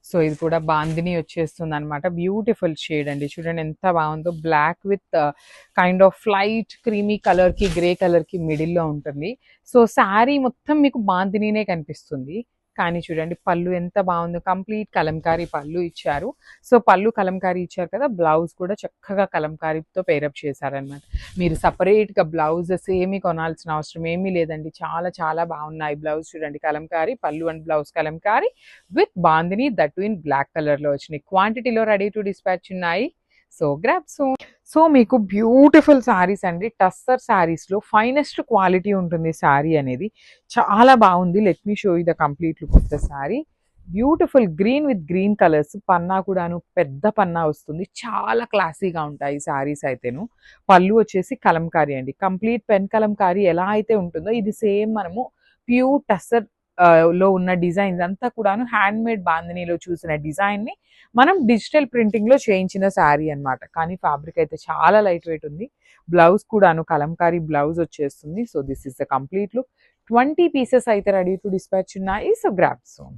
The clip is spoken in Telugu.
సో ఇది కూడా బాందిని వచ్చేస్తుంది అనమాట. బ్యూటిఫుల్ షేడ్ అండి, చూడండి ఎంత బాగుందో. Black with kind of light creamy కలర్కి గ్రే కలర్కి మిడిల్లో ఉంటుంది. సో శారీ మొత్తం మీకు బాందినీనే కనిపిస్తుంది. కానీ చూడండి పళ్ళు ఎంత బాగుందో, కంప్లీట్ కలంకారీ పళ్ళు ఇచ్చారు. సో పళ్ళు కలంకారీ ఇచ్చారు కదా, బ్లౌజ్ కూడా చక్కగా కలంకారీతో పేరప్ చేశారనమాట. మీరు సపరేట్గా బ్లౌజెస్ ఏమీ కొనాల్సిన అవసరం ఏమీ లేదండి. చాలా చాలా బాగున్నాయి. బ్లౌజ్ చూడండి Kalamkari, pallu and blouse Kalamkari with Bandhani, that in black కలర్లో వచ్చినాయి. క్వాంటిటీలో రెడీ టు డిస్పాచ్ ఉన్నాయి. So grab soon. సో మీకు బ్యూటిఫుల్ శారీస్ అండి, టస్సర్ శారీస్లో ఫైనెస్ట్ క్వాలిటీ ఉంటుంది శారీ అనేది. చాలా బాగుంది. Let me show you the complete look of the sari. Beautiful green with green colours, పన్నా కూడాను పెద్ద పన్నా వస్తుంది. చాలా క్లాసీగా ఉంటాయి శారీస్ అయితేను. పళ్ళు వచ్చేసి కలంకారీ అండి, కంప్లీట్ పెన్ కలంకారీ ఎలా అయితే ఉంటుందో ఇది సేమ్ మనము ప్యూర్ టస్సర్ లో ఉన్న డిజైన్స్ అంతా కూడాను హ్యాండ్ మేడ్ బాందినీలో చూసిన డిజైన్ని మనం డిజిటల్ ప్రింటింగ్లో చేయించిన శారీ అనమాట. కానీ ఫ్యాబ్రిక్ అయితే చాలా లైట్ వెయిట్ ఉంది. బ్లౌజ్ కూడాను కలంకారీ బ్లౌజ్ వచ్చేస్తుంది. So this is the complete look. 20 pieces అయితే రెడీ టు డిస్పాచ్ ఉన్నాయి. So grab soon.